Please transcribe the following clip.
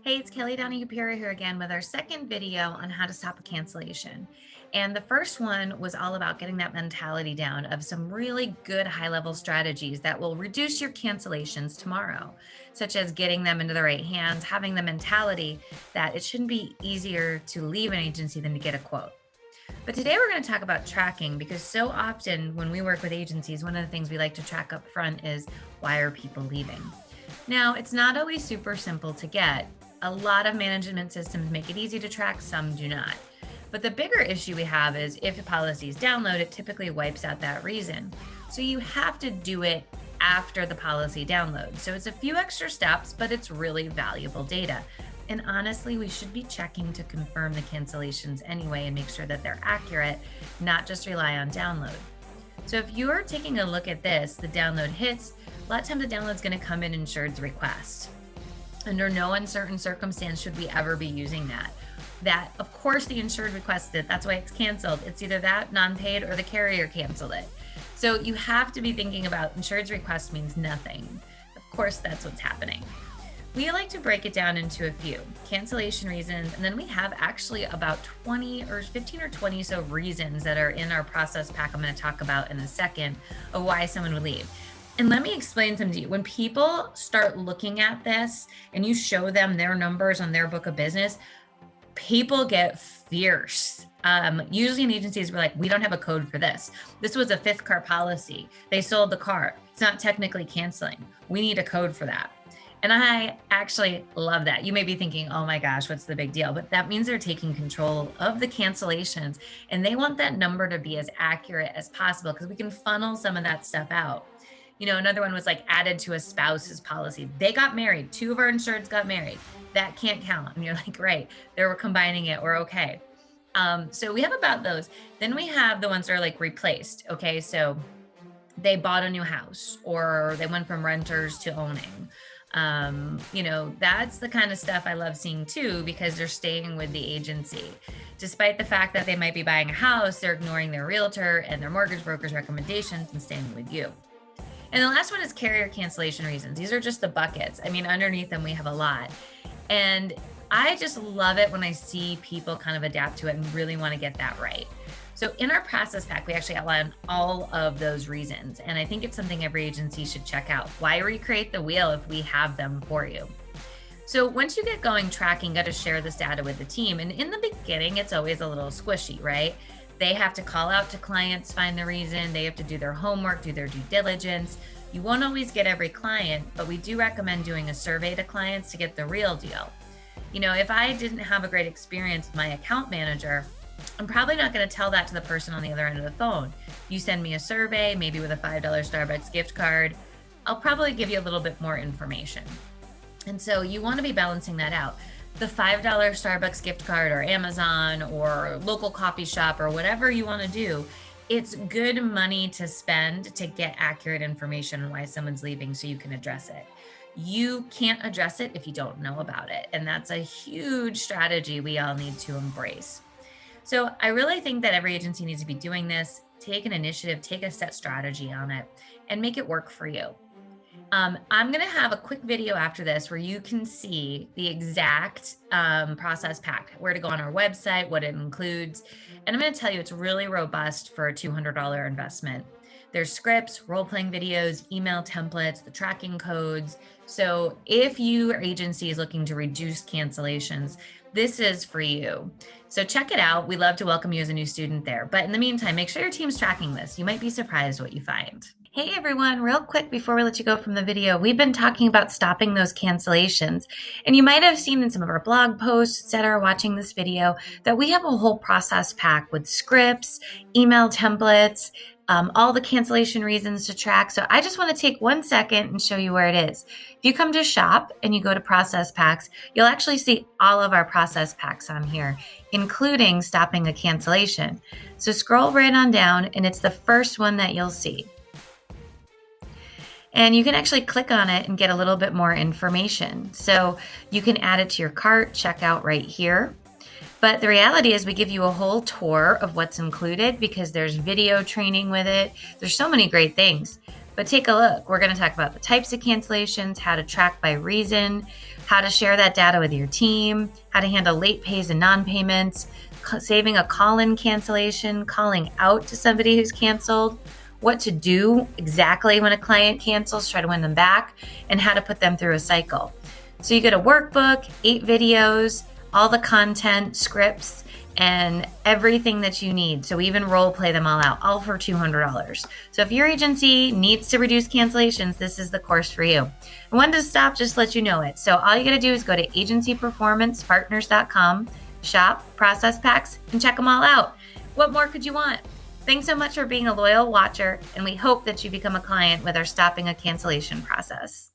Hey, it's Kelly Donahue-Pira here again with our second video on how to stop a cancellation. And the first one was all about getting that mentality down of some really good high-level strategies that will reduce your cancellations tomorrow, such as getting them into the right hands, having the mentality that it shouldn't be easier to leave an agency than to get a quote. But today we're going to talk about tracking because so often when we work with agencies, one of the things we like to track up front is why are people leaving? Now, it's not always super simple to get. A lot of management systems make it easy to track, some do not. But the bigger issue we have is if a policy is downloaded, it typically wipes out that reason. So you have to do it after the policy downloads. So it's a few extra steps, but it's really valuable data. And honestly, we should be checking to confirm the cancellations anyway and make sure that they're accurate, not just rely on download. So if you're taking a look at this, the download hits, a lot of times the download is going to come in insured's request. Under no uncertain circumstance should we ever be using that. That, of course, the insured requested it. That's why it's canceled. It's either that, non-paid, or the carrier canceled it. So you have to be thinking about insured's request means nothing. Of course, that's what's happening. We like to break it down into a few cancellation reasons, and then we have actually about 20 or 15 or 20 so reasons that are in our process pack I'm going to talk about in a second of why someone would leave. And let me explain something to you. When people start looking at this and you show them their numbers on their book of business, people get fierce. Usually in agencies, we're like, we don't have a code for this. This was a fifth car policy. They sold the car. It's not technically canceling. We need a code for that. And I actually love that. You may be thinking, oh my gosh, what's the big deal? But that means they're taking control of the cancellations and they want that number to be as accurate as possible because we can funnel some of that stuff out. You know, another one was like added to a spouse's policy. They got married. 2 of our insureds got married. That can't count. And you're like, right, they were combining it. We're okay. So we have about those. Then we have the ones that are like replaced. Okay, so they bought a new house or they went from renters to owning. You know, that's the kind of stuff I love seeing too, because they're staying with the agency. Despite the fact that they might be buying a house, they're ignoring their realtor and their mortgage broker's recommendations and staying with you. And the last one is carrier cancellation reasons. These are just the buckets. I mean, underneath them, we have a lot. And I just love it when I see people kind of adapt to it and really want to get that right. So in our process pack, we actually outline all of those reasons. And I think it's something every agency should check out. Why recreate the wheel if we have them for you? So once you get going tracking, got to share this data with the team. And in the beginning, it's always a little squishy, right? They have to call out to clients, find the reason. They have to do their homework, do their due diligence. You won't always get every client, but we do recommend doing a survey to clients to get the real deal. You know, if I didn't have a great experience with my account manager, I'm probably not going to tell that to the person on the other end of the phone. You send me a survey, maybe with a $5 Starbucks gift card, I'll probably give you a little bit more information. And so you want to be balancing that out. The $5 Starbucks gift card or Amazon or local coffee shop or whatever you want to do, it's good money to spend to get accurate information on why someone's leaving so you can address it. You can't address it if you don't know about it. And that's a huge strategy we all need to embrace. So I really think that every agency needs to be doing this. Take an initiative, take a set strategy on it, and make it work for you. I'm going to have a quick video after this where you can see the exact process pack, where to go on our website, what it includes. And I'm going to tell you it's really robust for a $200 investment. There's scripts, role-playing videos, email templates, the tracking codes. So if your agency is looking to reduce cancellations, this is for you. So check it out. We love to welcome you as a new student there. But in the meantime, make sure your team's tracking this. You might be surprised what you find. Hey everyone, real quick before we let you go from the video, we've been talking about stopping those cancellations. And you might have seen in some of our blog posts, etc., watching this video, that we have a whole process pack with scripts, email templates, all the cancellation reasons to track. So I just want to take 1 second and show you where it is. If you come to shop and you go to process packs, you'll actually see all of our process packs on here, including stopping a cancellation. So scroll right on down and it's the first one that you'll see. And you can actually click on it and get a little bit more information. So you can add it to your cart, check out right here. But the reality is we give you a whole tour of what's included because there's video training with it. There's so many great things. But take a look. We're going to talk about the types of cancellations, how to track by reason, how to share that data with your team, how to handle late pays and non-payments, saving a call-in cancellation, calling out to somebody who's canceled, what to do exactly when a client cancels, try to win them back, and how to put them through a cycle. So you get a workbook, 8 videos, all the content, scripts, and everything that you need. So we even role play them all out, all for $200. So if your agency needs to reduce cancellations, this is the course for you. And when to stop, just let you know it. So all you got to do is go to agencyperformancepartners.com, shop, process packs, and check them all out. What more could you want? Thanks so much for being a loyal watcher, and we hope that you become a client with our stopping a cancellation process.